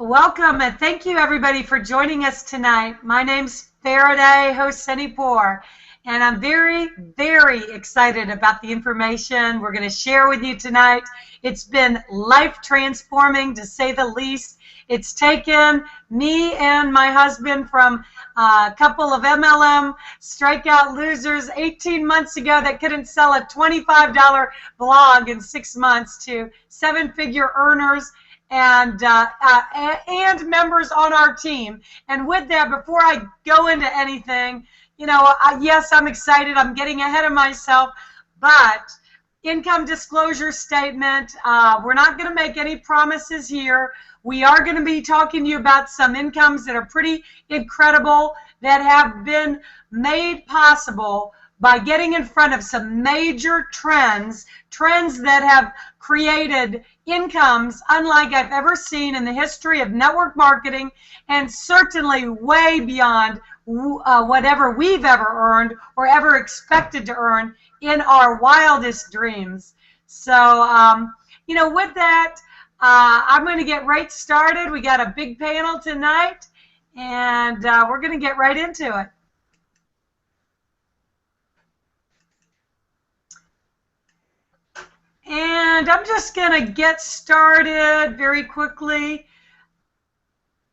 Welcome and thank you everybody for joining us tonight. My name's Faraday Hosseinipour, and I'm very, very excited about the information we're going to share with you tonight. It's been life transforming, to say the least. It's taken me and my husband from a couple of MLM strikeout losers 18 months ago that couldn't sell a $25 blog in 6 months to seven-figure earners and members on our team. And with that, before I go into anything, yes, I'm excited. I'm getting ahead of myself, but income disclosure statement, we're not going to make any promises here. We are going to be talking to you about some incomes that are pretty incredible, that have been made possible by getting in front of some major trends that have created incomes unlike I've ever seen in the history of network marketing, and certainly way beyond whatever we've ever earned or ever expected to earn in our wildest dreams. So, with that, I'm going to get right started. We got a big panel tonight, and we're going to get right into it. And I'm just going to get started very quickly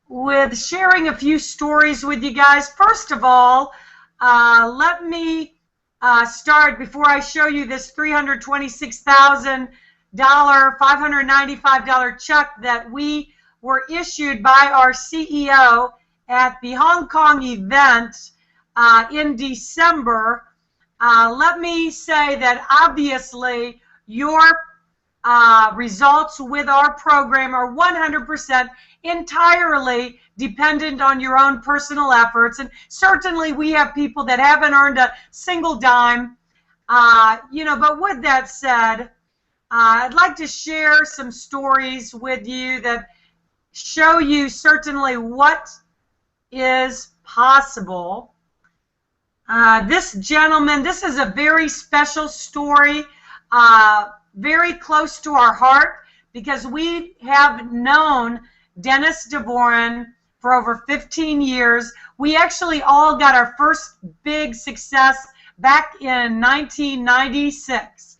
with sharing a few stories with you guys. First of all, let me start before I show you this $326,000, $595 check that we were issued by our CEO at the Hong Kong event in December. Let me say that obviously your results with our program are 100% entirely dependent on your own personal efforts. And certainly we have people that haven't earned a single dime. But with that said, I'd like to share some stories with you that show you certainly what is possible. This gentleman, this is a very special story. Very close to our heart, because we have known Dennis DeVoren for over 15 years. We actually all got our first big success back in 1996.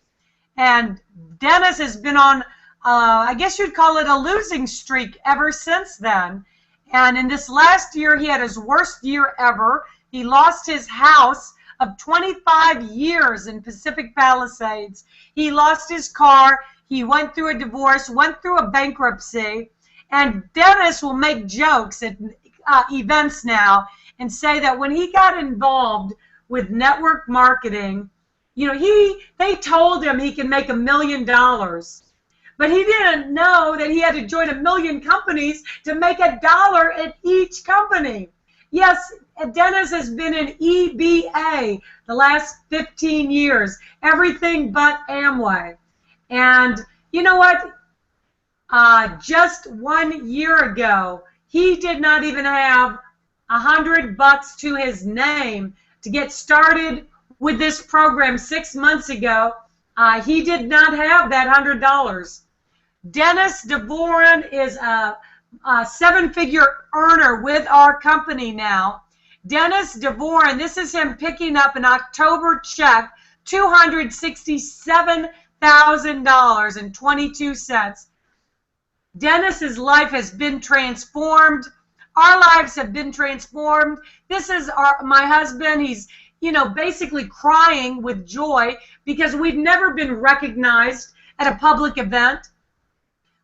And Dennis has been on, I guess you'd call it a losing streak ever since then. And in this last year, he had his worst year ever. He lost his house of 25 years in Pacific Palisades. He lost his car. He went through a divorce, went through a bankruptcy. And Dennis will make jokes at events now and say that when he got involved with network marketing, they told him he can make $1 million. But he didn't know that he had to join 1 million companies to make $1 at each company. Yes, Dennis has been in EBA the last 15 years, everything but Amway. And you know what? Just 1 year ago, he did not even have $100 to his name to get started with this program 6 months ago. He did not have that $100. Dennis DeVoren is a seven-figure earner with our company now. Dennis DeVoren, this is him picking up an October check, $267,000.22. Dennis's life has been transformed. Our lives have been transformed. This is my husband. He's, basically crying with joy because we've never been recognized at a public event.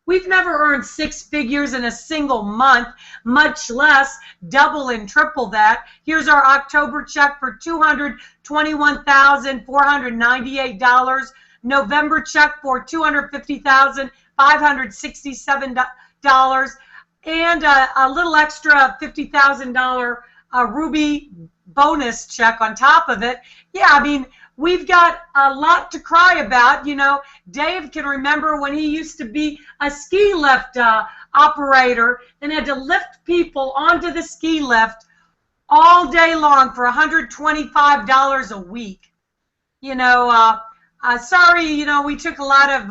We've never earned 6 figures in a single month, much less double and triple that. Here's our October check for $221,498. November check for $250,567. And a little extra $50,000 Ruby bonus check on top of it. Yeah, I mean, we've got a lot to cry about. Dave can remember when he used to be a ski lift operator and had to lift people onto the ski lift all day long for $125 a week. Sorry, we took a lot of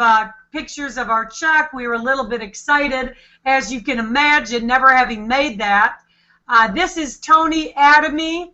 pictures of our check. We were a little bit excited, as you can imagine, never having made that. This is Tony Adamy.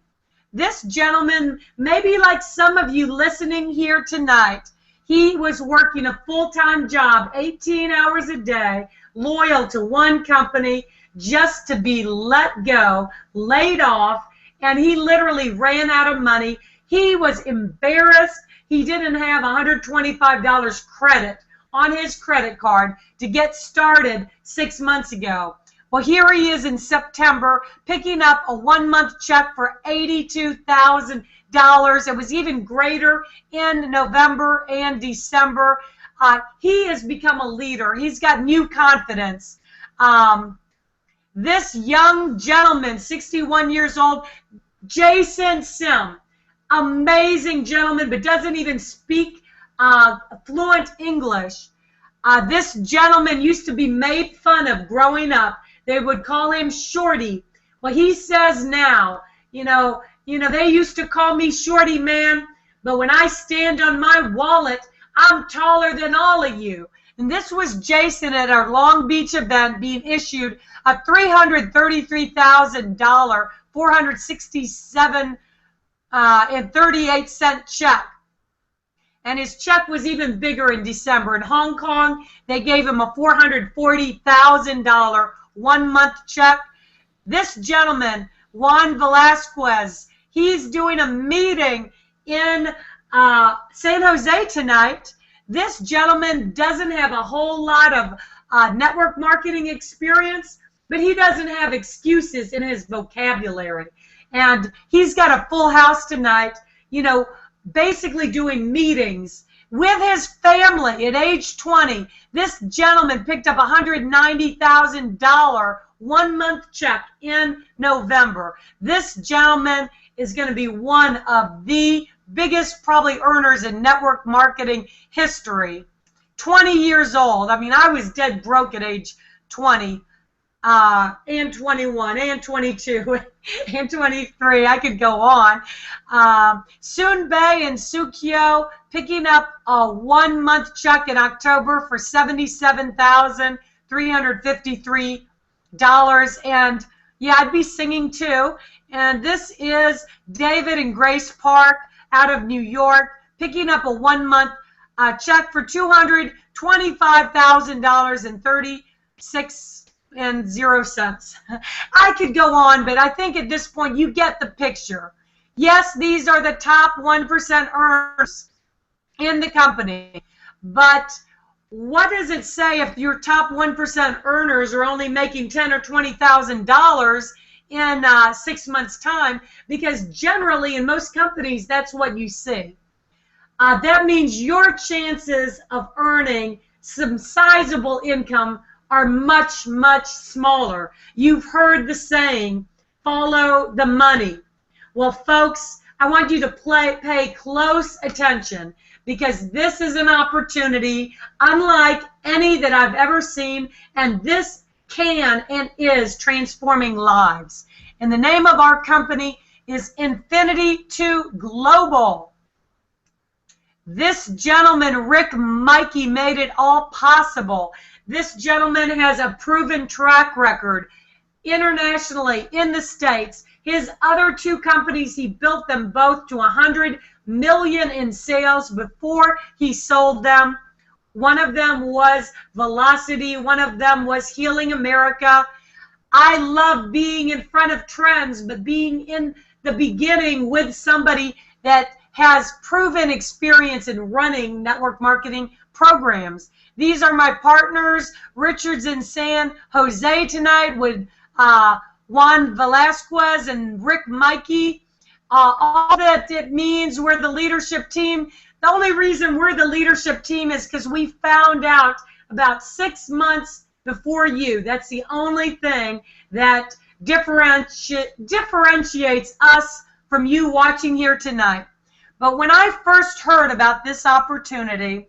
This gentleman, maybe like some of you listening here tonight, he was working a full-time job, 18 hours a day, loyal to one company, just to be let go, laid off, and he literally ran out of money. He was embarrassed. He didn't have $125 credit on his credit card to get started 6 months ago. Well, here he is in September picking up a 1-month check for $82,000. It was even greater in November and December. He has become a leader. He's got new confidence. This young gentleman, 61 years old, Jason Sim, amazing gentleman, but doesn't even speak fluent English. This gentleman used to be made fun of growing up. They would call him Shorty. Well, he says now, you know, they used to call me Shorty Man, but when I stand on my wallet, I'm taller than all of you. And this was Jason at our Long Beach event being issued a $333,000, 467 and 38-cent check. And his check was even bigger in December. In Hong Kong, they gave him a $440,000 1-month check. This gentleman, Juan Velasquez, he's doing a meeting in San Jose tonight. This gentleman doesn't have a whole lot of network marketing experience, but he doesn't have excuses in his vocabulary. And he's got a full house tonight, you know, basically doing meetings with his family at age 20. This gentleman picked up a $190,000 1-month check in November. This gentleman is going to be one of the biggest probably earners in network marketing history. 20 years old. I mean, I was dead broke at age 20 and 21 and 22 and 23. I could go on. Soonbay and Sukyo picking up a 1-month check in October for $77,353. And yeah, I'd be singing too. And this is David and Grace Park out of New York picking up a 1-month check for $225,000 and 36 and 0 cents. I could go on, but I think at this point you get the picture. Yes, these are the top 1% earners in the company, but what does it say if your top 1% earners are only making $10,000 or $20,000 in 6 months' time? Because generally in most companies that's what you see. That means your chances of earning some sizable income are much, much smaller. You've heard the saying, follow the money. Well, folks, I want you to pay close attention, because this is an opportunity unlike any that I've ever seen, and this can and is transforming lives. And the name of our company is Infinity 2 Global. This gentleman, Rick Mikey, made it all possible. This gentleman has a proven track record internationally in the States. His other 2 companies, he built them both to $100 million in sales before he sold them. One of them was Velocity. One of them was Healing America. I love being in front of trends, but being in the beginning with somebody that has proven experience in running network marketing programs. These are my partners, Richards in San Jose tonight with Juan Velasquez and Rick Mikey. All that it means, we're the leadership team. The only reason we're the leadership team is because we found out about 6 months before you. That's the only thing that differentiates us from you watching here tonight. But when I first heard about this opportunity,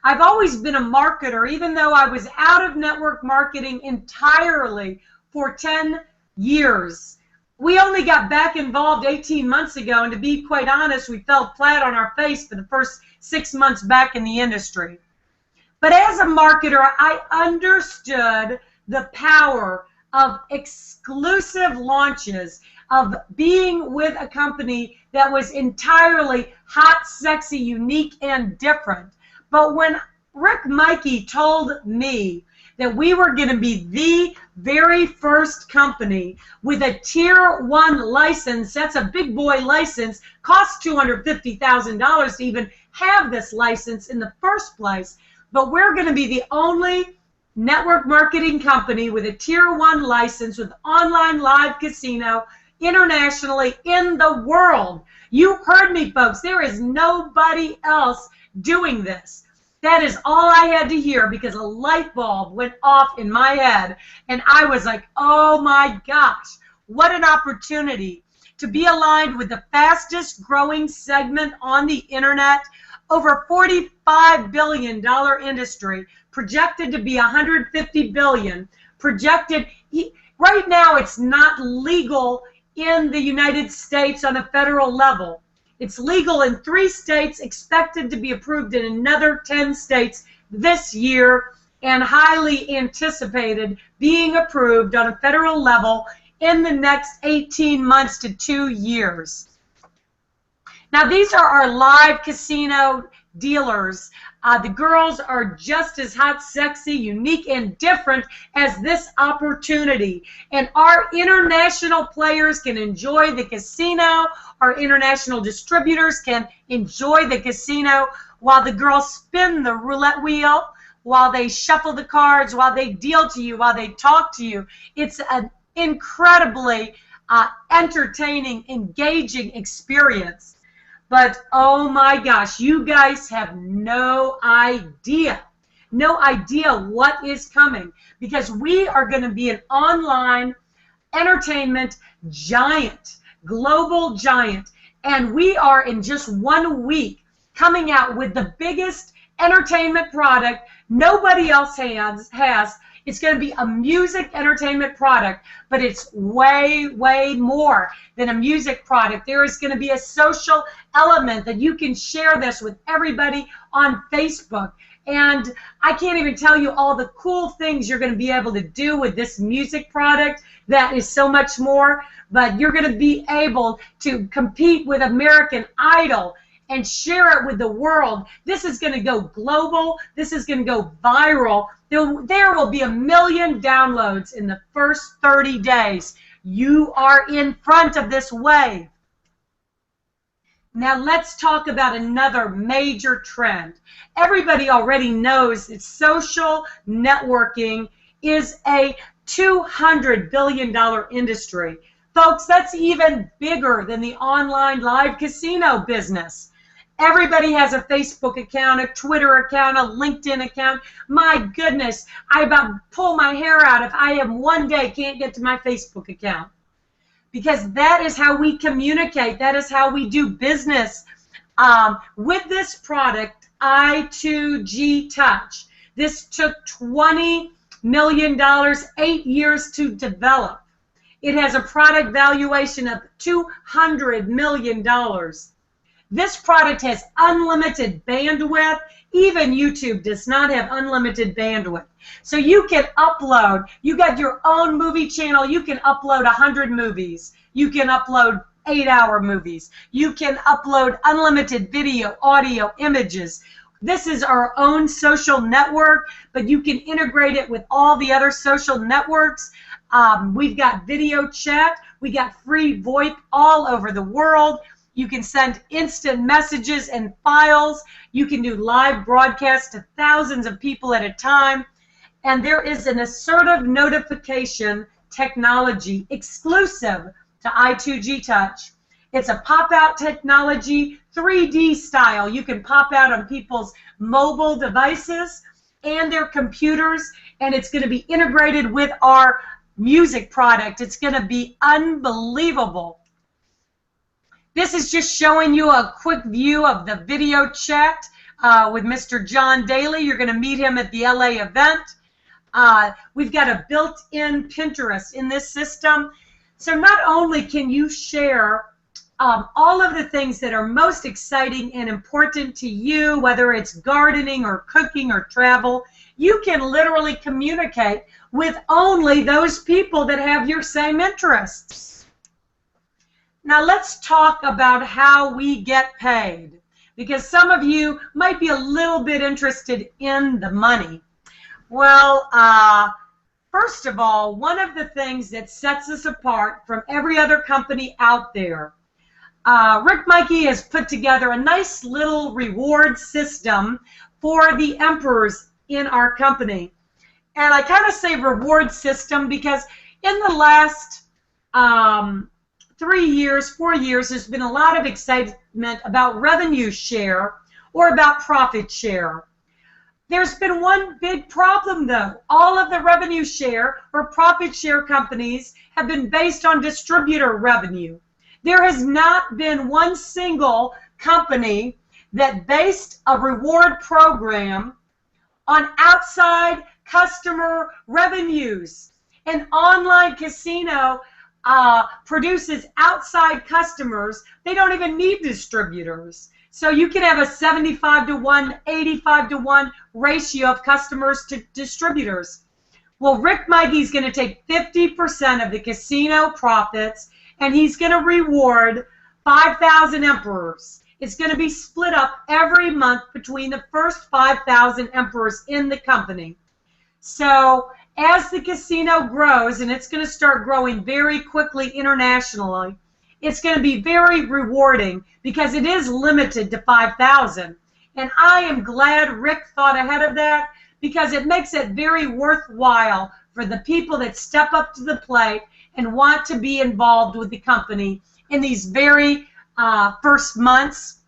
I've always been a marketer, even though I was out of network marketing entirely for 10 years. We only got back involved 18 months ago, and to be quite honest, we fell flat on our face for the first 6 months back in the industry. But as a marketer, I understood the power of exclusive launches, of being with a company that was entirely hot, sexy, unique, and different. But when Rick Mikey told me that we were going to be the very first company with a Tier 1 license, that's a big boy license, costs $250,000 to even have this license in the first place. But we're going to be the only network marketing company with a Tier 1 license with online live casino internationally in the world. You heard me, folks. There is nobody else doing this. That is all I had to hear, because a light bulb went off in my head, and I was like, oh my gosh, what an opportunity to be aligned with the fastest growing segment on the internet. Over $45 billion industry, projected to be $150 billion, projected. Right now it's not legal in the United States on a federal level. It's legal in 3 states, expected to be approved in another 10 states this year, and highly anticipated being approved on a federal level in the next 18 months to 2 years. Now, these are our live casino dealers. The girls are just as hot, sexy, unique, and different as this opportunity. And our international players can enjoy the casino. Our international distributors can enjoy the casino while the girls spin the roulette wheel, while they shuffle the cards, while they deal to you, while they talk to you. It's an incredibly entertaining, engaging experience. But oh my gosh, you guys have no idea what is coming, because we are going to be an online entertainment giant, global giant, and we are in just 1 week coming out with the biggest entertainment product nobody else has. It's going to be a music entertainment product, but it's way, way more than a music product. There is going to be a social element that you can share this with everybody on Facebook. And I can't even tell you all the cool things you're going to be able to do with this music product. That is so much more. But you're going to be able to compete with American Idol and share it with the world. This is going to go global. This is going to go viral. There will be 1 million downloads in the first 30 days. You are in front of this wave. Now let's talk about another major trend. Everybody already knows that social networking is a $200 billion industry. Folks, that's even bigger than the online live casino business. Everybody has a Facebook account, a Twitter account, a LinkedIn account. My goodness, I about pull my hair out if I am one day can't get to my Facebook account. Because that is how we communicate. That is how we do business. With this product, I2G Touch, this took $20 million, 8 years to develop. It has a product valuation of $200 million. This product has unlimited bandwidth. Even YouTube does not have unlimited bandwidth. So you can upload, you got your own movie channel, you can upload 100 movies. You can upload 8-hour movies. You can upload unlimited video, audio, images. This is our own social network, but you can integrate it with all the other social networks. We've got video chat. We got free VoIP all over the world. You can send instant messages and files. You can do live broadcasts to thousands of people at a time. And there is an assertive notification technology exclusive to I2G Touch. It's a pop-out technology, 3D style. You can pop out on people's mobile devices and their computers, and it's going to be integrated with our music product. It's going to be unbelievable. This is just showing you a quick view of the video chat with Mr. John Daly. You're going to meet him at the LA event. We've got a built-in Pinterest in this system. So not only can you share all of the things that are most exciting and important to you, whether it's gardening or cooking or travel, you can literally communicate with only those people that have your same interests. Now let's talk about how we get paid, because some of you might be a little bit interested in the money. Well, first of all, one of the things that sets us apart from every other company out there, Rick Mikey has put together a nice little reward system for the emperors in our company. And I kind of say reward system because in the last 3 years, 4 years, there's been a lot of excitement about revenue share or about profit share. There's been one big problem, though. All of the revenue share or profit share companies have been based on distributor revenue. There has not been one single company that based a reward program on outside customer revenues. An online casino produces outside customers. They don't even need distributors. So you can have a 75-to-1, 85-to-1 ratio of customers to distributors. Well, Rick Mikey's going to take 50% of the casino profits, and he's going to reward 5,000 emperors. It's going to be split up every month between the first 5,000 emperors in the company. So as the casino grows, and it's going to start growing very quickly internationally, it's going to be very rewarding because it is limited to 5,000. And I am glad Rick thought ahead of that because it makes it very worthwhile for the people that step up to the plate and want to be involved with the company in these very first months.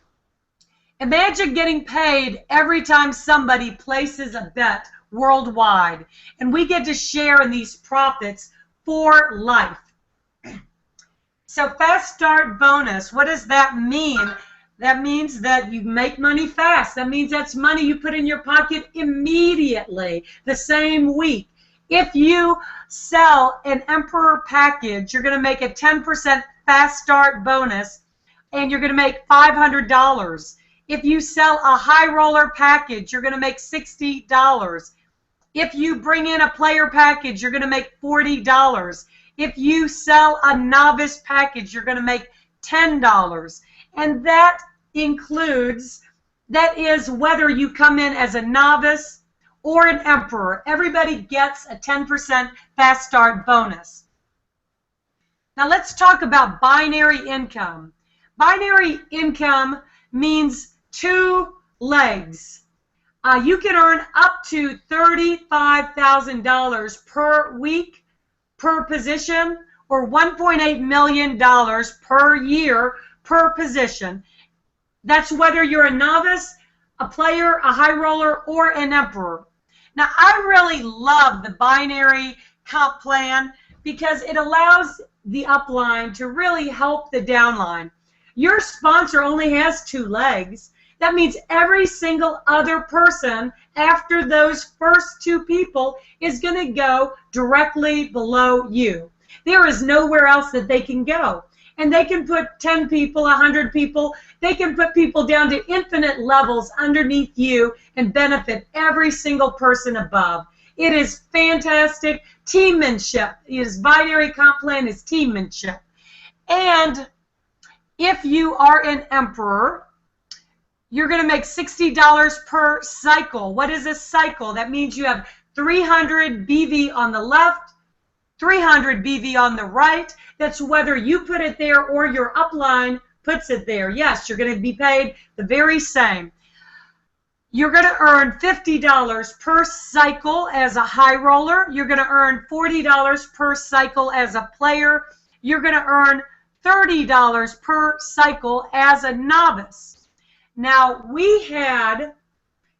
Imagine getting paid every time somebody places a bet worldwide, and we get to share in these profits for life. So fast start bonus, what does that mean? That means that you make money fast. That means that's money you put in your pocket immediately, the same week. If you sell an Emperor package, you're going to make a 10% fast start bonus, and you're going to make $500. If you sell a high roller package, you're going to make $60. If you bring in a player package, you're going to make $40. If you sell a novice package, you're going to make $10. And that includes, that is whether you come in as a novice or an emperor. Everybody gets a 10% fast start bonus. Now let's talk about binary income. Binary income means 2 legs. You can earn up to $35,000 per week per position, or $1.8 million per year per position. That's whether you're a novice, a player, a high roller, or an emperor. Now, I really love the binary comp plan because it allows the upline to really help the downline. Your sponsor only has 2 legs. That means every single other person after those first 2 people is going to go directly below you. There is nowhere else that they can go. And they can put 10 people, 100 people. They can put people down to infinite levels underneath you and benefit every single person above. It is fantastic teammanship. His binary comp plan is teammanship. And if you are an emperor, you're going to make $60 per cycle. What is a cycle? That means you have 300 BV on the left, 300 BV on the right. That's whether you put it there or your upline puts it there. Yes, you're going to be paid the very same. You're going to earn $50 per cycle as a high roller. You're going to earn $40 per cycle as a player. You're going to earn $30 per cycle as a novice. Now, we had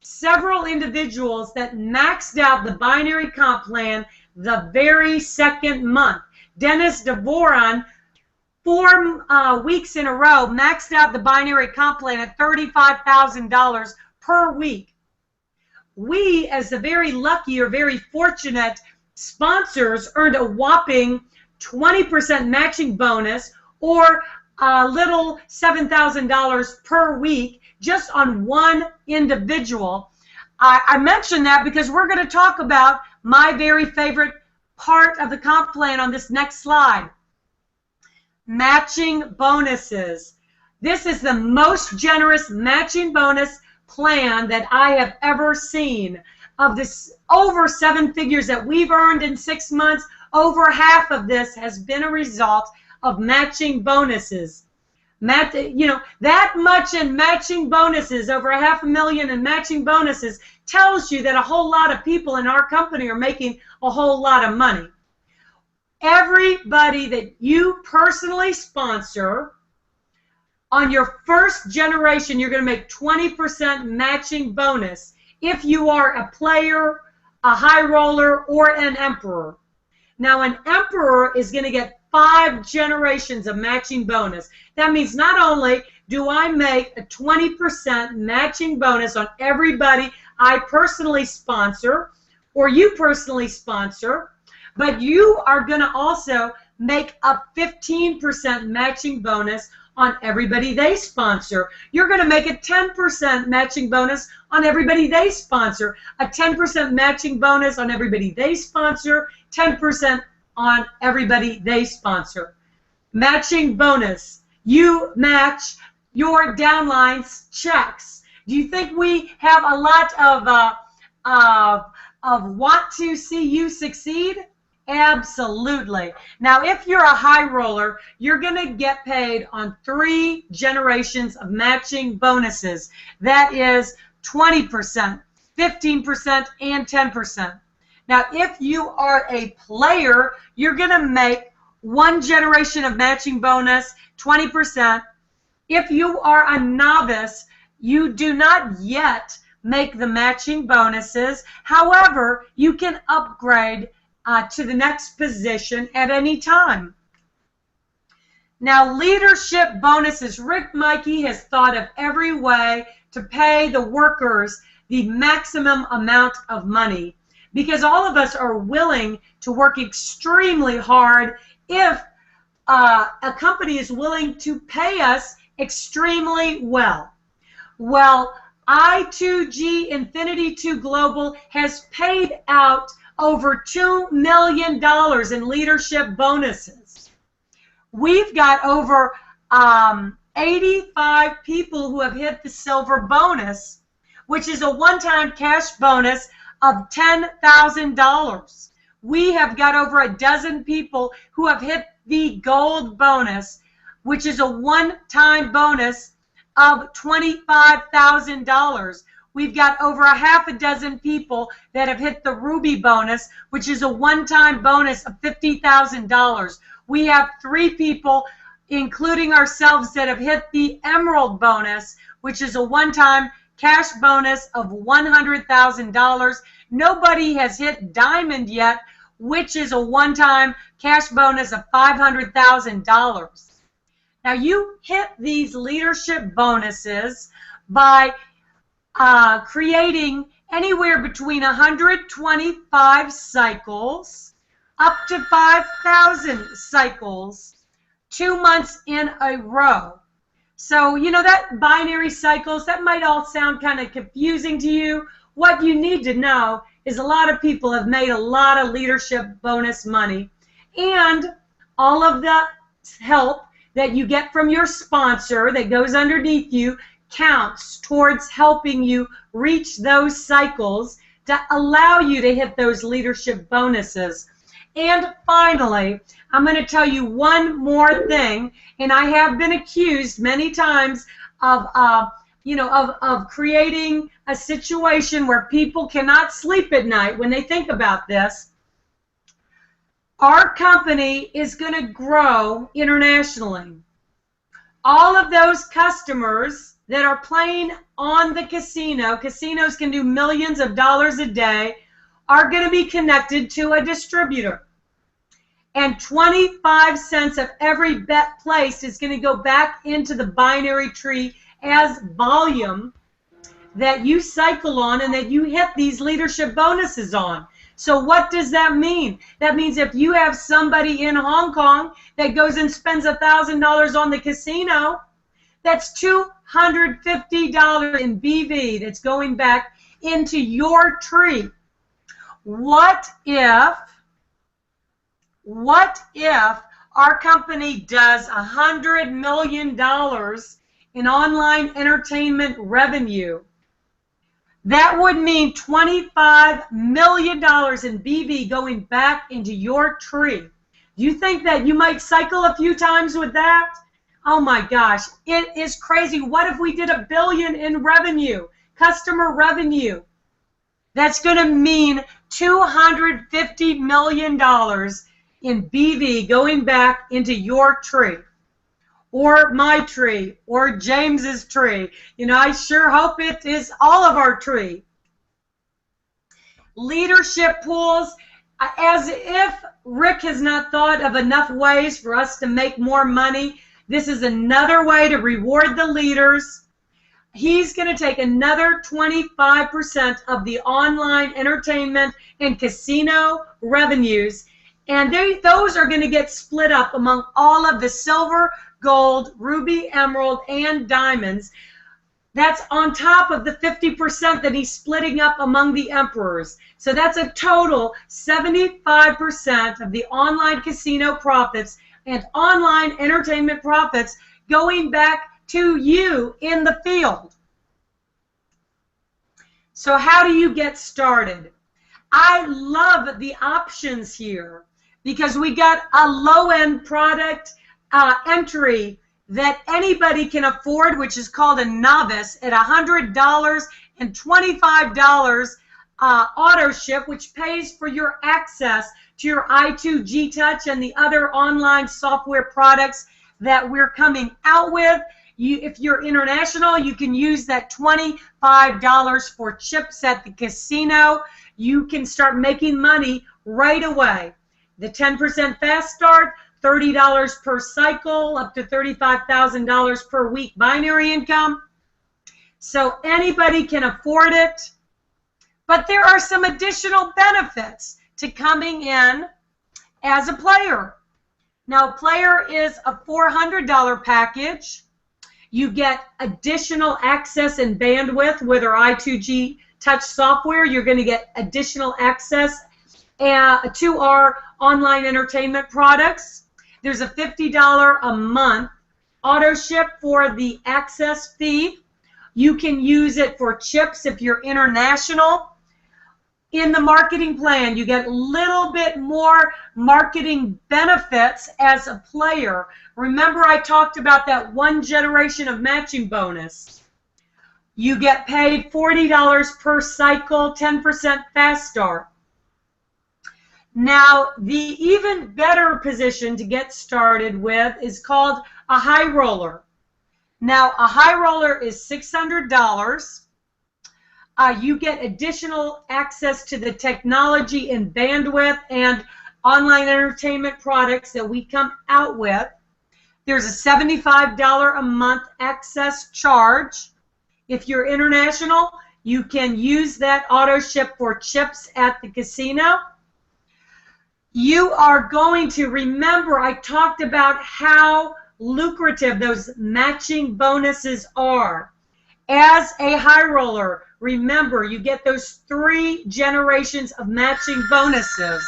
several individuals that maxed out the binary comp plan the very second month. Dennis DeVoron, 4 weeks in a row, maxed out the binary comp plan at $35,000 per week. We, as the very lucky or very fortunate sponsors, earned a whopping 20% matching bonus, or a little $7,000 per week just on one individual. I mention that because we're going to talk about my very favorite part of the comp plan on this next slide. Matching bonuses. This is the most generous matching bonus plan that I have ever seen. Of this over 7 figures that we've earned in 6 months, over half of this has been a result of matching bonuses. That much in matching bonuses, over $500,000 in matching bonuses, tells you that a whole lot of people in our company are making a whole lot of money. Everybody that you personally sponsor, on your first generation, you're going to make 20% matching bonus if you are a player, a high roller, or an emperor. Now, an emperor is going to get 5 generations of matching bonus. That means not only do I make a 20% matching bonus on everybody I personally sponsor or you personally sponsor, but you are going to also make a 15% matching bonus on everybody they sponsor. You're going to make a 10% matching bonus on everybody they sponsor, a 10% matching bonus on everybody they sponsor, 10% on everybody they sponsor. Matching bonus. You match your downline's checks. Do you think we have a lot of want to see you succeed? Absolutely. Now, if you're a high roller, you're going to get paid on 3 generations of matching bonuses. That is 20%, 15%, and 10%. Now, if you are a player, you're going to make 1 generation of matching bonus, 20%. If you are a novice, you do not yet make the matching bonuses. However, you can upgrade to the next position at any time. Now, leadership bonuses. Rick Mikey has thought of every way to pay the workers the maximum amount of money, because all of us are willing to work extremely hard if a company is willing to pay us extremely well. Well, I2G Infinity 2 Global has paid out over $2 million in leadership bonuses. We've got over 85 people who have hit the silver bonus, which is a one-time cash bonus of $10,000. We have got over a dozen people who have hit the gold bonus, which is a one-time bonus of $25,000. We've got over a half a dozen people that have hit the ruby bonus, which is a one-time bonus of $50,000. We have 3 people, including ourselves, that have hit the emerald bonus, which is a one-time cash bonus of $100,000. Nobody has hit diamond yet, which is a one-time cash bonus of $500,000. Now, you hit these leadership bonuses by creating anywhere between 125 cycles up to 5,000 cycles 2 months in a row. So, that binary cycles, that might all sound kind of confusing to you. What you need to know is a lot of people have made a lot of leadership bonus money, and all of the help that you get from your sponsor that goes underneath you counts towards helping you reach those cycles to allow you to hit those leadership bonuses. And finally, I'm going to tell you one more thing, and I have been accused many times of creating a situation where people cannot sleep at night when they think about this. Our company is going to grow internationally. All of those customers that are playing on the casino, casinos can do millions of dollars a day, are going to be connected to a distributor. And 25 cents of every bet placed is going to go back into the binary tree as volume that you cycle on and that you hit these leadership bonuses on. So what does that mean? That means if you have somebody in Hong Kong that goes and spends $1,000 on the casino, that's $250 in BV that's going back into your tree. What if our company does $100 million in online entertainment revenue? That would mean $25 million in BV going back into your tree. You think that you might cycle a few times with that? Oh my gosh, it is crazy. What if we did $1 billion in revenue, customer revenue? That's going to mean $250 million in BV going back into your tree, or my tree, or James's tree. You know, I sure hope it is all of our tree. Leadership pools, as if Rick has not thought of enough ways for us to make more money. This is another way to reward the leaders. He's going to take another 25% of the online entertainment and casino revenues, and those are going to get split up among all of the silver, gold, ruby, emerald, and diamonds. That's on top of the 50% that he's splitting up among the emperors. So that's a total 75% of the online casino profits and online entertainment profits going back to you in the field. So how do you get started? I love the options here because we got a low-end product entry that anybody can afford, which is called a novice, at $100 and $25 auto ship, which pays for your access to your I2G Touch and the other online software products that we're coming out with. If you're international, you can use that $25 for chips at the casino. You can start making money right away. The 10% fast start, $30 per cycle, up to $35,000 per week binary income. So anybody can afford it. But there are some additional benefits to coming in as a player. Now, player is a $400 package. You get additional access and bandwidth with our I2G Touch software. You're going to get additional access to our online entertainment products. There's a $50 a month auto ship for the access fee. You can use it for chips if you're international. In the marketing plan, you get a little bit more marketing benefits as a player. Remember, I talked about that one generation of matching bonus. You get paid $40 per cycle, 10% fast start. Now, the even better position to get started with is called a high roller. Now, a high roller is $600. You get additional access to the technology and bandwidth and online entertainment products that we come out with. There's a $75 a month access charge. If you're international, you can use that auto ship for chips at the casino. You are going to remember I talked about how lucrative those matching bonuses are. As a high roller, remember, you get those 3 generations of matching bonuses.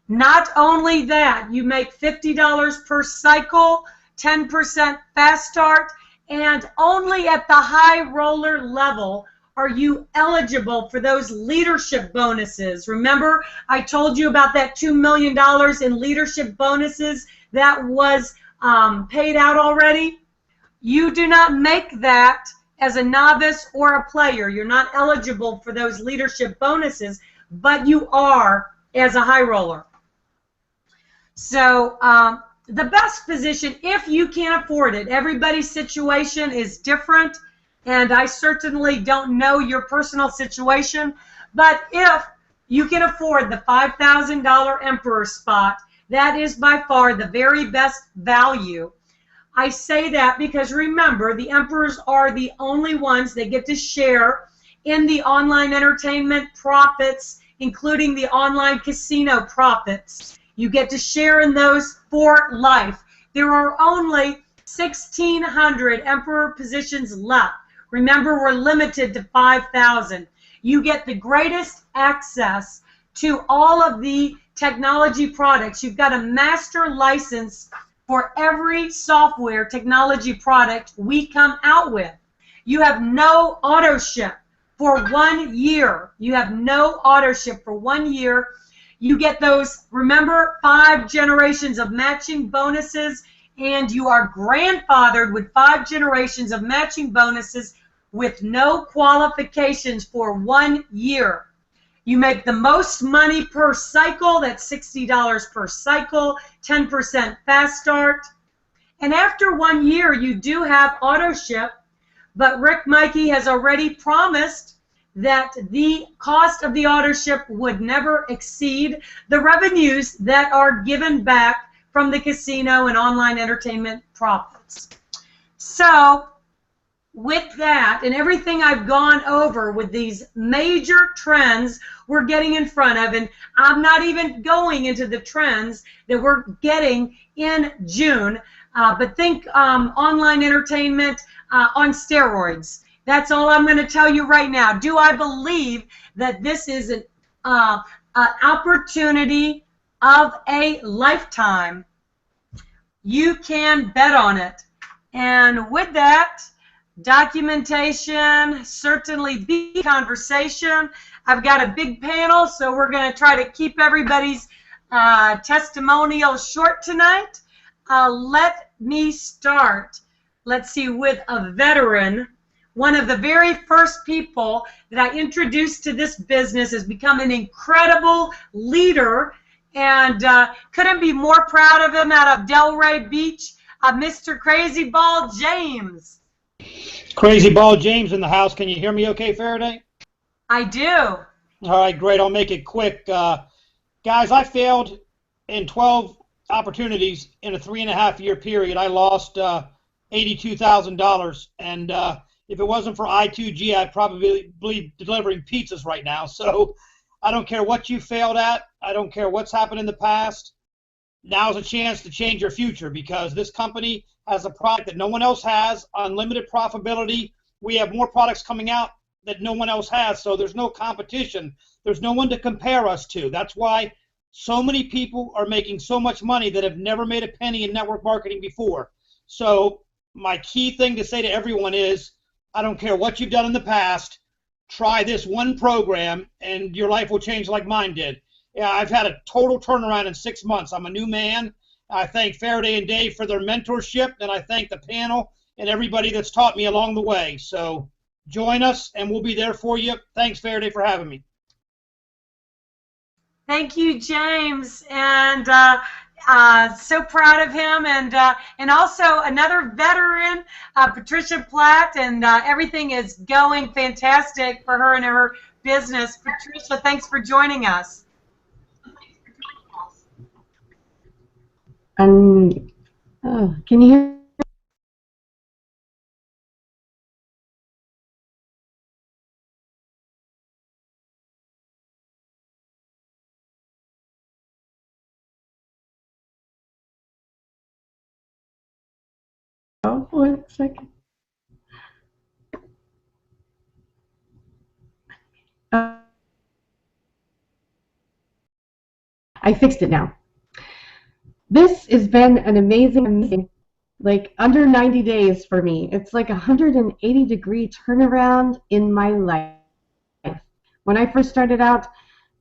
Not only that, you make $50 per cycle, 10% fast start, and only at the high roller level are you eligible for those leadership bonuses. Remember, I told you about that $2 million in leadership bonuses that was paid out already? You do not make that as a novice or a player. You're not eligible for those leadership bonuses, but you are as a high roller. So the best position, if you can afford it, everybody's situation is different, and I certainly don't know your personal situation, but if you can afford the $5,000 Emperor spot, that is by far the very best value. I say that because remember, the Emperors are the only ones that get to share in the online entertainment profits including the online casino profits. You get to share in those for life. There are only 1,600 Emperor positions left. Remember, we're limited to 5,000. You get the greatest access to all of the technology products. You've got a master license for every software technology product we come out with. You have no auto ship for 1 year. You have no auto ship for 1 year. You get those, remember, 5 generations of matching bonuses, and you are grandfathered with 5 generations of matching bonuses with no qualifications for 1 year. You make the most money per cycle, that's $60 per cycle, 10% fast start. And after 1 year, you do have auto ship, but Rick Mikey has already promised that the cost of the auto ship would never exceed the revenues that are given back from the casino and online entertainment profits. So, with that and everything I've gone over with these major trends we're getting in front of, and I'm not even going into the trends that we're getting in June, but think online entertainment on steroids. That's all I'm going to tell you right now. Do I believe that this is an opportunity of a lifetime? You can bet on it. And with that, documentation, certainly the conversation. I've got a big panel, so we're going to try to keep everybody's testimonial short tonight. Let me start, let's see, with a veteran. One of the very first people that I introduced to this business has become an incredible leader, and couldn't be more proud of him out of Delray Beach, Mr. Crazy Ball James. Crazy Ball James in the house. Can you hear me okay, Faraday? I do. All right, great. I'll make it quick. Guys, I failed in 12 opportunities in a 3.5-year period. I lost $82,000, and if it wasn't for I2G, I'd probably be delivering pizzas right now. So I don't care what you failed at. I don't care what's happened in the past. Now's a chance to change your future, because this company has a product that no one else has, unlimited profitability. We have more products coming out that no one else has, so there's no competition. There's no one to compare us to. That's why so many people are making so much money that have never made a penny in network marketing before. So my key thing to say to everyone is, I don't care what you've done in the past, try this one program and your life will change like mine did. Yeah, I've had a total turnaround in 6 months. I'm a new man. I thank Faraday and Dave for their mentorship, and I thank the panel and everybody that's taught me along the way. So join us, and we'll be there for you. Thanks, Faraday, for having me. Thank you, James, and so proud of him, and also another veteran, Patricia Platt, and everything is going fantastic for her and her business. Patricia, thanks for joining us. Can you hear? Oh, 1 second. I fixed it now. This has been an amazing, like under 90 days for me. It's like a 180-degree turnaround in my life. When I first started out,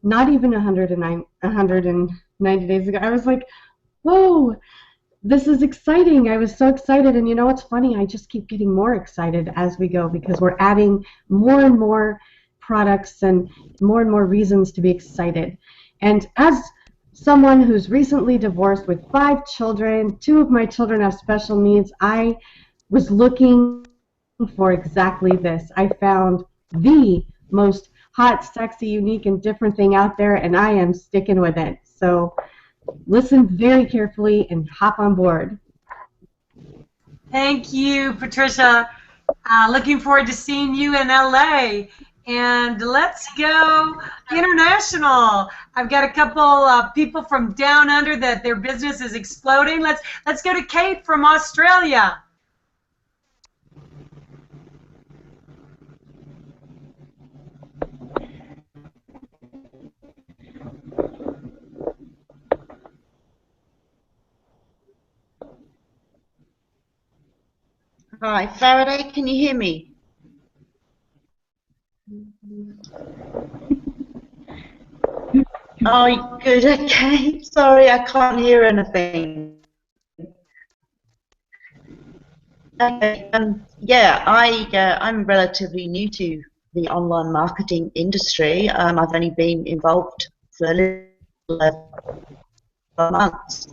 not even 190 days ago, I was like, whoa, this is exciting. I was so excited, and you know what's funny? I just keep getting more excited as we go, because we're adding more and more products and more reasons to be excited. And as someone who's recently divorced with 5 children, 2 of my children have special needs, I was looking for exactly this. I found the most hot, sexy, unique, and different thing out there, and I am sticking with it. So listen very carefully and hop on board. Thank you, Patricia. Looking forward to seeing you in LA. And let's go international. I've got a couple people from down under that their business is exploding. Let's go to Kate from Australia. Hi, Faraday, can you hear me? Oh, good, okay. Sorry, I can't hear anything. Okay, yeah, I'm relatively new to the online marketing industry. I've only been involved for a little over months.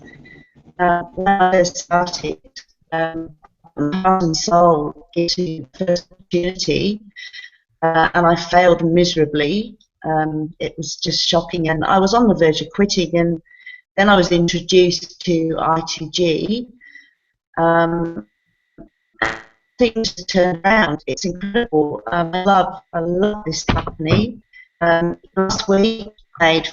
When I first started, heart and soul into first opportunity, and I failed miserably. It was just shocking, and I was on the verge of quitting. And then I was introduced to I2G. Things turned around. It's incredible. I love this company. Last week, I made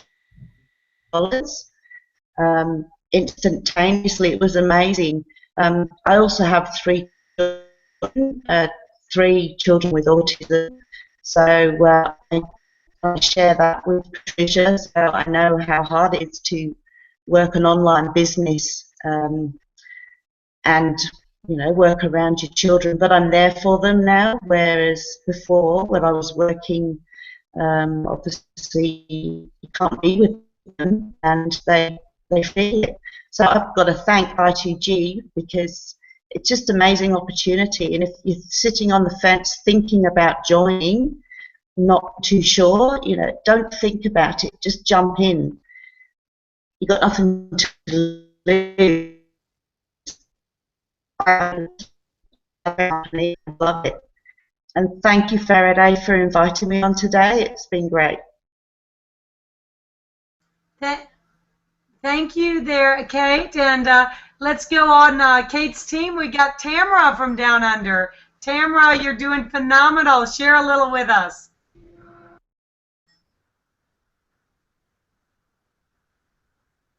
$4. Instantaneously, it was amazing. I also have three children with autism, so I share that with Patricia, so I know how hard it is to work an online business and work around your children. But I'm there for them now, whereas before, when I was working, obviously you can't be with them, and they feel it. So I've got to thank I2G because it's just an amazing opportunity. And if you're sitting on the fence thinking about joining, not too sure, don't think about it. Just jump in. You've got nothing to lose. I love it. And thank you, Faraday, for inviting me on today. It's been great. Thank you there, Kate. And let's go on Kate's team. We got Tamara from down under. Tamara, you're doing phenomenal. Share a little with us.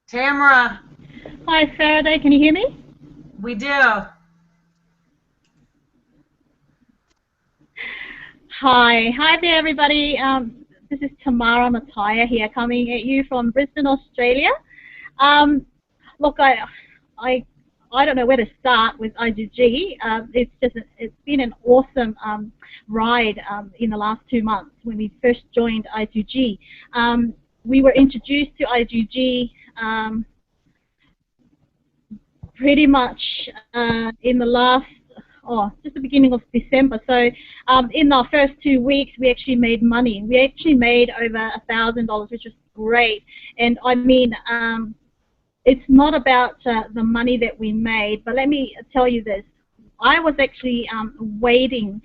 Tamara. Hi, Faraday. Can you hear me? We do. Hi there, everybody. This is Tamara Mataya here, coming at you from Brisbane, Australia. Look, I don't know where to start with I2G. It's been an awesome ride in the last 2 months when we first joined I2G. We were introduced to I2G pretty much in the last, just the beginning of December. So in our first 2 weeks, we actually made money. We actually made over $1,000, which was great. And I mean, it's not about the money that we made, but let me tell you this. I was actually waiting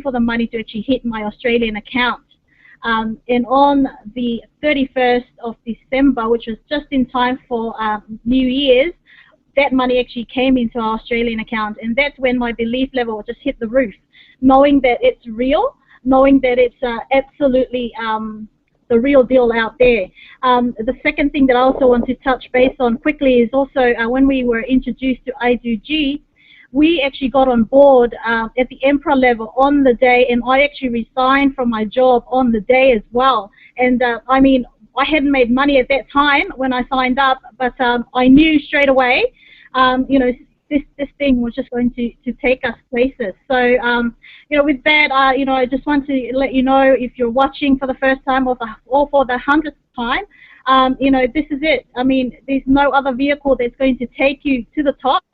for the money to actually hit my Australian account. And on the 31st of December, which was just in time for New Year's, that money actually came into our Australian account, and that's when my belief level just hit the roof, knowing that it's real, knowing that it's absolutely the real deal out there. The second thing that I also want to touch base on quickly is also when we were introduced to I2G, we actually got on board at the Emperor level on the day, and I actually resigned from my job on the day as well. And I mean, I hadn't made money at that time when I signed up, but I knew straight away, this thing was just going to take us places. So, with that, I just want to let you know, if you're watching for the first time or for the 100th time, this is it. I mean, there's no other vehicle that's going to take you to the top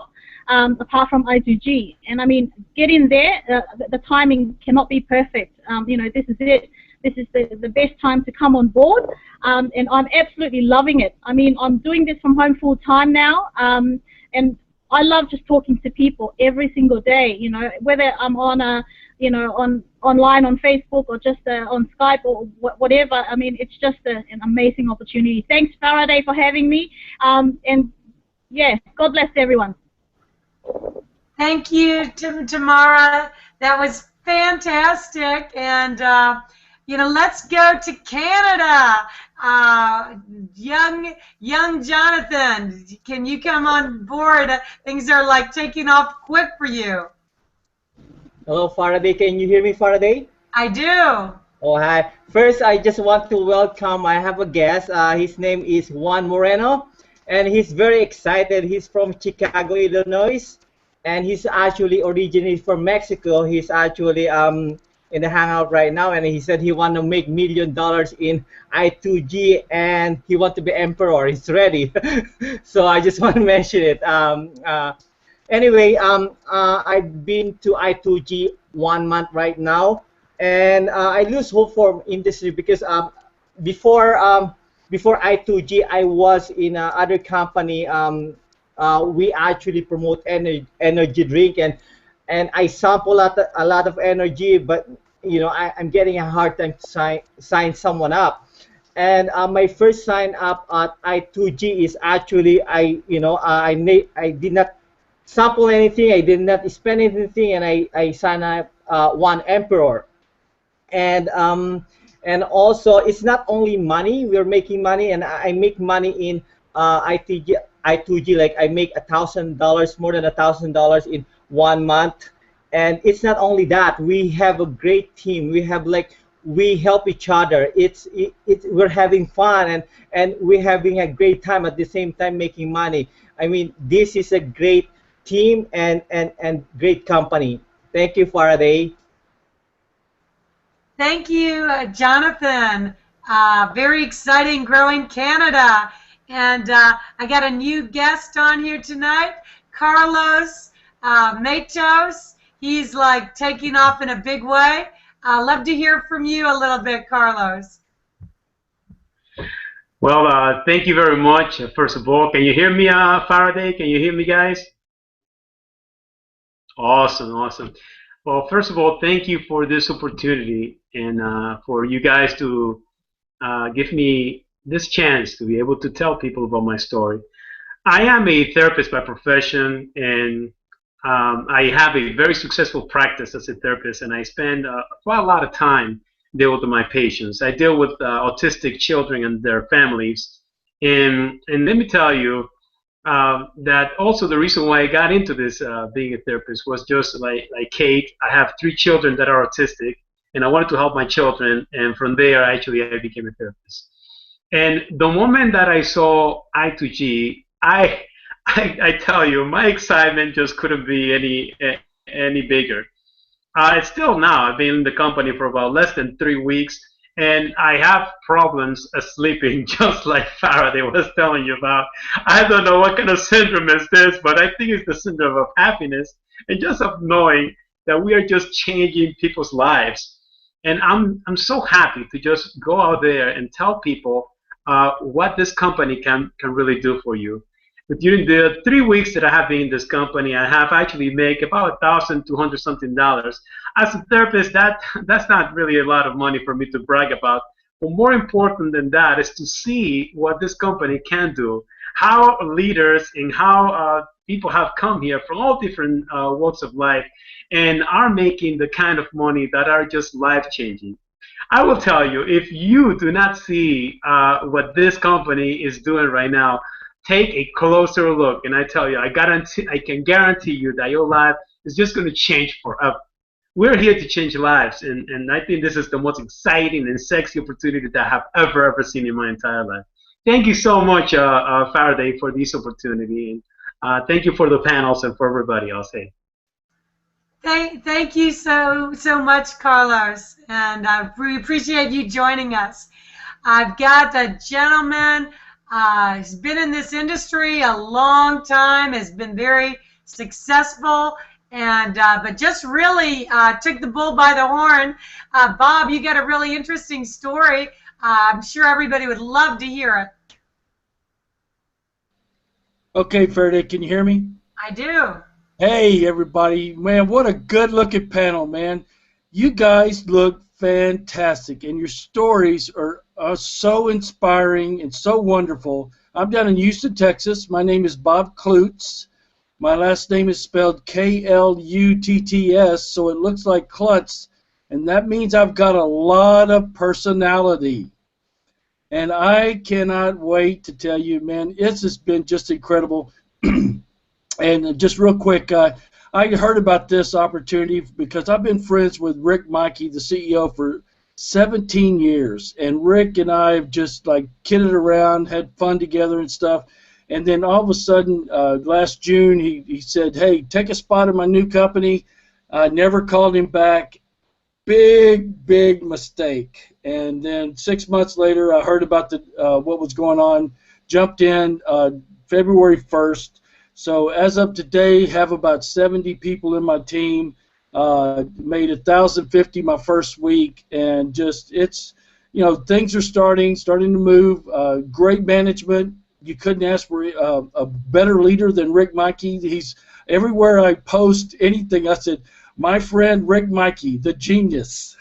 apart from I2G. And I mean, get in there. The timing cannot be perfect. This is it. This is the best time to come on board, and I'm absolutely loving it. I mean, I'm doing this from home full time now, and I love just talking to people every single day. Whether I'm on online on Facebook or just on Skype or whatever. I mean, it's just an amazing opportunity. Thanks, Faraday, for having me, and yeah, God bless everyone. Thank you, Tamara. That was Fantastic. And, let's go to Canada. Young Jonathan, can you come on board? Things are like taking off quick for you. Hello, Faraday. Can you hear me, Faraday? I do. Oh, hi. First, I just want to welcome, I have a guest. His name is Juan Moreno, and he's very excited. He's from Chicago, Illinois, and he's actually originally from Mexico. He's actually in the hangout right now, and he said he want to make $1 million in I2G, and he want to be emperor. He's ready. So I just want to mention it. Anyway, I've been to I2G 1 month right now, and I lose hope for industry because before I2G, I was in other company. We actually promote energy drink, and I sample a lot of energy, but I'm getting a hard time to sign someone up. And my first sign up at I2G is actually I did not sample anything, I did not spend anything, and I signed up one emperor. And also it's not only money, we're making money, and I make money in I2G, like I make $1,000, more than $1,000 in 1 month. And it's not only that, we have a great team. We help each other. We're having fun, and we're having a great time at the same time making money. I mean, this is a great team and great company. Thank you, Faraday. Thank you, Jonathan. Very exciting, growing Canada. And I got a new guest on here tonight, Carlos Matos. He's like taking off in a big way. Love to hear from you a little bit, Carlos. Well, thank you very much. First of all, can you hear me, Faraday? Can you hear me, guys? Awesome, awesome. Well, first of all, thank you for this opportunity and for you guys to give me this chance to be able to tell people about my story. I am a therapist by profession, and I have a very successful practice as a therapist, and I spend quite a lot of time dealing with my patients. I deal with autistic children and their families, and let me tell you that also the reason why I got into this being a therapist was just like Kate. I have 3 children that are autistic, and I wanted to help my children, and from there actually I became a therapist. And the moment that I saw I2G, I tell you, my excitement just couldn't be any bigger. It's still now. I've been in the company for about less than 3 weeks, and I have problems sleeping, just like Faraday was telling you about. I don't know what kind of syndrome is this, but I think it's the syndrome of happiness and just of knowing that we are just changing people's lives. And I'm so happy to just go out there and tell people what this company can really do for you. But during the 3 weeks that I have been in this company, I have actually made about $1,200 something. As a therapist, that's not really a lot of money for me to brag about. But more important than that is to see what this company can do, how leaders and how people have come here from all different walks of life and are making the kind of money that are just life-changing. I will tell you, if you do not see what this company is doing right now, take a closer look, and I tell you, I can guarantee you that your life is just going to change forever. We're here to change lives, and I think this is the most exciting and sexy opportunity that I have ever seen in my entire life. Thank you so much, Faraday, for this opportunity, and thank you for the panels and for everybody, I'll say. Thank you so much, Carlos, and we appreciate you joining us. I've got a gentleman. He's been in this industry a long time, has been very successful, and but just really took the bull by the horn. Bob, you got a really interesting story. I'm sure everybody would love to hear it. Okay, Faraday, can you hear me? I do. Hey, everybody. Man, what a good-looking panel, man. You guys look fantastic, and your stories are so inspiring and so wonderful. I'm down in Houston, Texas. My name is Bob Klutz, My last name is spelled Klutts, so it looks like Klutz, and that means I've got a lot of personality. And I cannot wait to tell you, man, it's just been just incredible. And just real quick, I heard about this opportunity because I've been friends with Rick Mikey, the CEO, for 17 years. And Rick and I have just like kidded around, had fun together and stuff. And then all of a sudden, last June, he said, hey, take a spot in my new company. I never called him back. Big mistake. And then 6 months later, I heard about what was going on, jumped in February 1st. So as of today, have about 70 people in my team. Made 1,050 my first week, and just it's, you know, things are starting to move. Great management. You couldn't ask for a better leader than Rick Mikey. He's everywhere I post anything. I said, my friend Rick Mikey, the genius.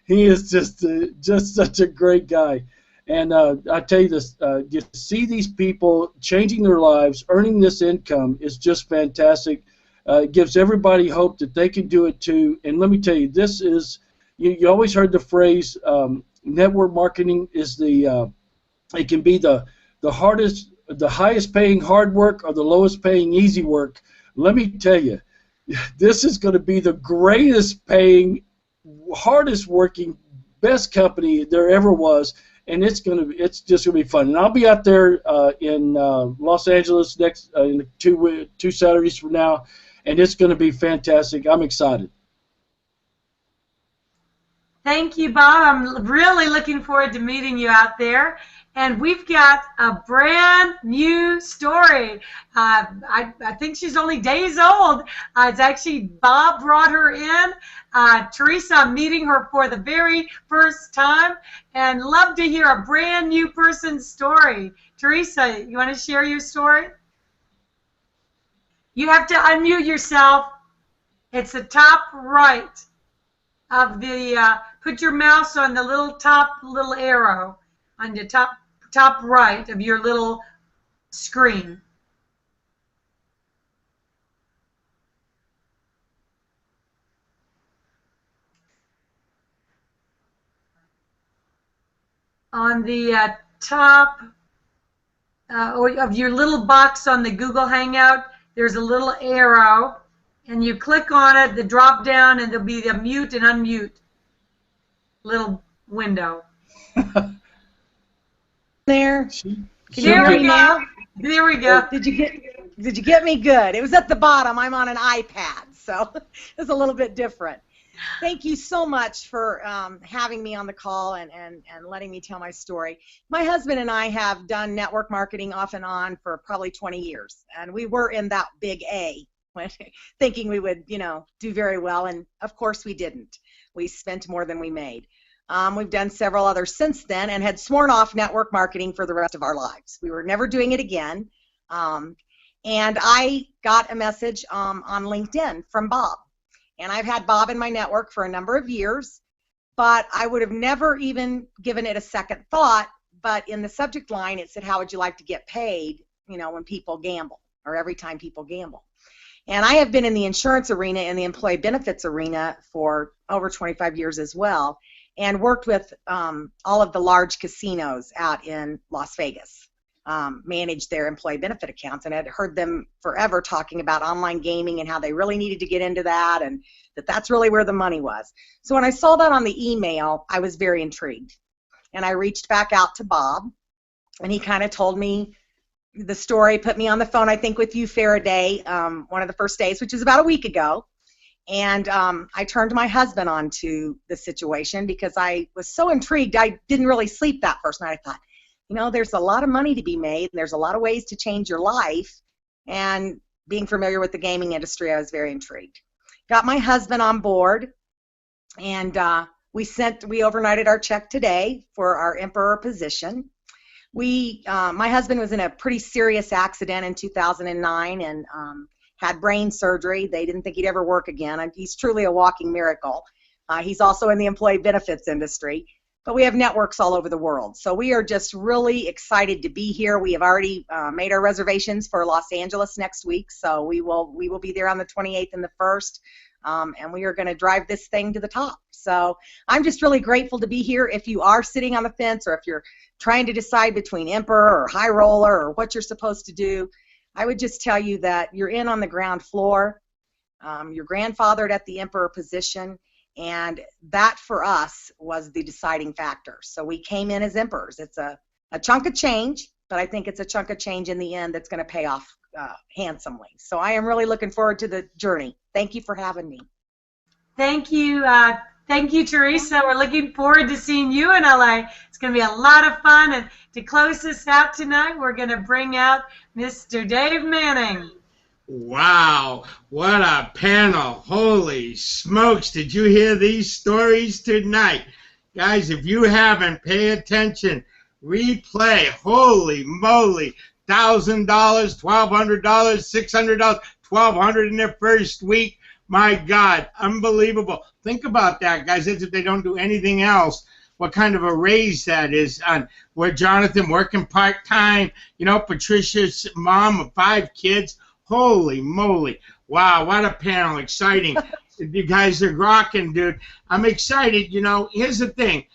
He is just such a great guy. And I tell you this, to see these people changing their lives, earning this income is just fantastic. It gives everybody hope that they can do it too. And let me tell you, this is, you always heard the phrase, network marketing is it can be the hardest, the highest paying hard work or the lowest paying easy work. Let me tell you, this is going to be the greatest paying, hardest working, best company there ever was. And it's just gonna be fun. And I'll be out there in Los Angeles next in two Saturdays from now, and it's gonna be fantastic. I'm excited. Thank you, Bob. I'm really looking forward to meeting you out there. And we've got a brand new story. I think she's only days old. It's actually Bob brought her in. Teresa, I'm meeting her for the very first time, and love to hear a brand new person's story. Teresa, you want to share your story? You have to unmute yourself. It's the top right of the, put your mouse on the top little arrow on the top right of your little screen. On the top of your little box on the Google Hangout, there's a little arrow, and you click on it, the drop down, and there'll be the mute and unmute little window. There. Can you There hear we me go. now? There we go. Did you get me good? It was at the bottom. I'm on an iPad, so it's a little bit different. Thank you so much for having me on the call and letting me tell my story. My husband and I have done network marketing off and on for probably 20 years, and we were in that big A, thinking we would, you know, do very well, and of course we didn't. We spent more than we made. We've done several others since then and had sworn off network marketing for the rest of our lives. We were never doing it again. And I got a message on LinkedIn from Bob. And I've had Bob in my network for a number of years, but I would have never even given it a second thought. But in the subject line, it said, how would you like to get paid, you know, when people gamble, or every time people gamble. And I have been in the insurance arena and the employee benefits arena for over 25 years as well, and worked with all of the large casinos out in Las Vegas, managed their employee benefit accounts, and had heard them forever talking about online gaming and how they really needed to get into that, and that's really where the money was. So when I saw that on the email, I was very intrigued. And I reached back out to Bob, and he kind of told me the story, put me on the phone, I think, with you, Faraday, one of the first days, which is about a week ago. And I turned my husband on to the situation because I was so intrigued. I didn't really sleep that first night. I thought, you know, there's a lot of money to be made, and there's a lot of ways to change your life. And being familiar with the gaming industry, I was very intrigued. Got my husband on board, and we overnighted our check today for our Emperor position. My husband was in a pretty serious accident in 2009 and had brain surgery. They didn't think he'd ever work again. He's truly a walking miracle. He's also in the employee benefits industry. but we have networks all over the world. So we are just really excited to be here. We have already made our reservations for Los Angeles next week, so we will be there on the 28th and the 1st, and we are going to drive this thing to the top. So I'm just really grateful to be here. If you are sitting on the fence, or if you're trying to decide between Emperor or High Roller or what you're supposed to do, I would just tell you that you're in on the ground floor. You're grandfathered at the Emperor position, and that for us was the deciding factor. So we came in as Emperors. It's a chunk of change, but I think it's a chunk of change in the end that's going to pay off handsomely. So I am really looking forward to the journey. Thank you for having me. Thank you. Thank you, Teresa. We're looking forward to seeing you in LA. It's going to be a lot of fun. And to close this out tonight, we're going to bring out Mr. Dave Manning. Wow, what a panel. Holy smokes, did you hear these stories tonight? Guys, if you haven't, pay attention. Replay. Holy moly. $1,000, $1,200, $600, $1,200 in their first week. My God, unbelievable. Think about that, guys. As if they don't do anything else, what kind of a raise that is on where Jonathan working part-time, you know, Patricia's mom of 5 kids. Holy moly. Wow, what a panel. Exciting. You guys are rocking, dude. I'm excited. You know, here's the thing.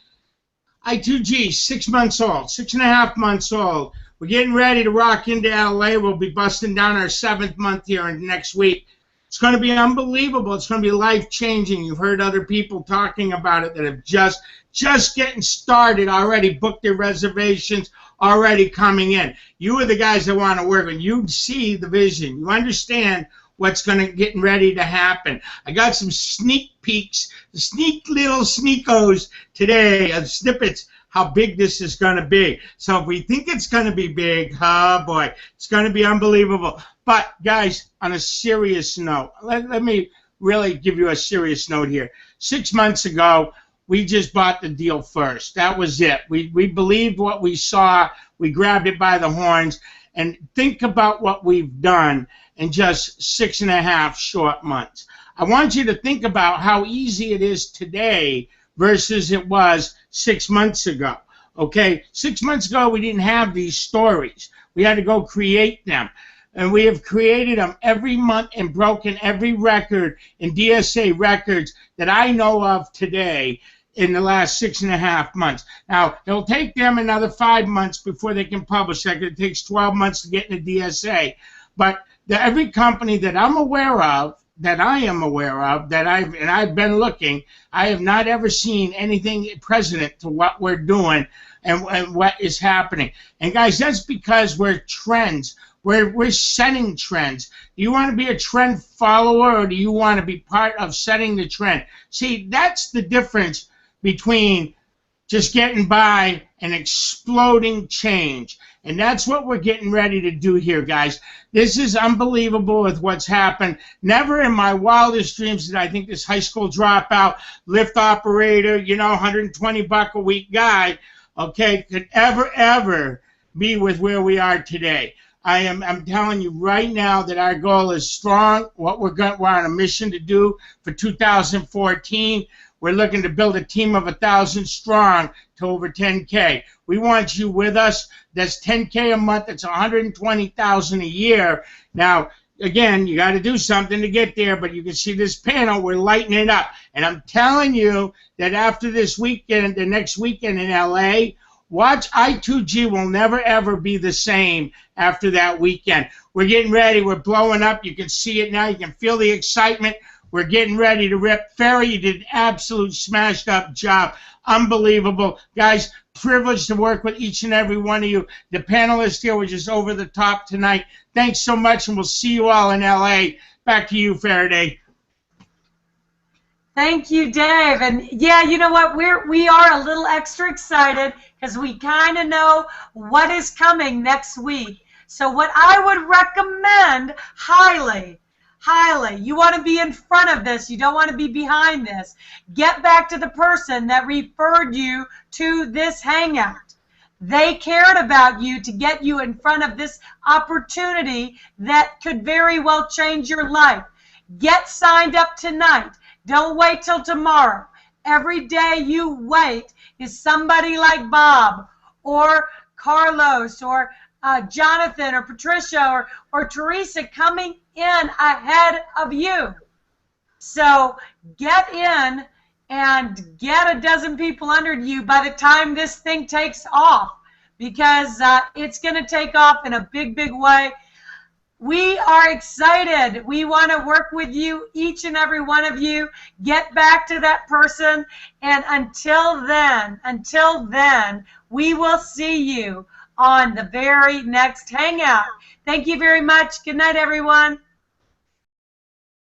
I2G, 6 months old, 6.5 months old. We're getting ready to rock into LA. We'll be busting down our 7th month here next week. It's going to be unbelievable. It's going to be life-changing. You've heard other people talking about it that have just getting started already, booked their reservations, already coming in. You are the guys that want to work, and you see the vision. You understand what's going to get ready to happen. I got some sneak peeks, sneak little sneakos today of snippets how big this is going to be. So if we think it's going to be big, oh boy, it's going to be unbelievable. But guys, on a serious note, let me really give you a serious note here. 6 months ago, we just bought the deal first. That was it. We believed what we saw. We grabbed it by the horns. And think about what we've done in just 6.5 short months. I want you to think about how easy it is today versus it was 6 months ago. Okay, 6 months ago, we didn't have these stories. We had to go create them. And we have created them every month and broken every record in DSA records that I know of today in the last 6.5 months. Now, it'll take them another 5 months before they can publish that. It takes 12 months to get into DSA. But every company that I'm aware of, that I am aware of, that I've been looking, I have not ever seen anything precedent to what we're doing and what is happening. And guys, that's because we're trends. We're setting trends. Do you want to be a trend follower, or do you want to be part of setting the trend? See, that's the difference between just getting by and exploding change. And that's what we're getting ready to do here, guys. This is unbelievable with what's happened. Never in my wildest dreams did I think this high school dropout, lift operator, you know, $120 a week guy, okay, could ever be with where we are today. I'm telling you right now that our goal is strong. What we're on a mission to do for 2014. We're looking to build a team of 1,000 strong to over 10K. We want you with us. That's 10K a month. That's 120,000 a year. Now, again, you got to do something to get there, but you can see this panel. We're lighting it up. And I'm telling you that after this weekend, the next weekend in LA, watch I2G will never, ever be the same after that weekend. We're getting ready. We're blowing up. You can see it now. You can feel the excitement. We're getting ready to rip. Ferry, you did an absolute smashed up job. Unbelievable. Guys, privileged to work with each and every one of you. The panelists here were just over the top tonight. Thanks so much, and we'll see you all in LA. Back to you, Faraday. Thank you, Dave. And yeah, you know what? We are a little extra excited because we kind of know what is coming next week. So what I would recommend highly, you want to be in front of this. You don't want to be behind this. Get back to the person that referred you to this hangout. They cared about you to get you in front of this opportunity that could very well change your life. Get signed up tonight. Don't wait till tomorrow. Every day you wait is somebody like Bob or Carlos or Jonathan or Patricia or Teresa coming in ahead of you. So get in and get a dozen people under you by the time this thing takes off, because it's going to take off in a big, big way. We are excited. We want to work with you, each and every one of you. Get back to that person. And until then, we will see you on the very next Hangout. Thank you very much. Good night, everyone.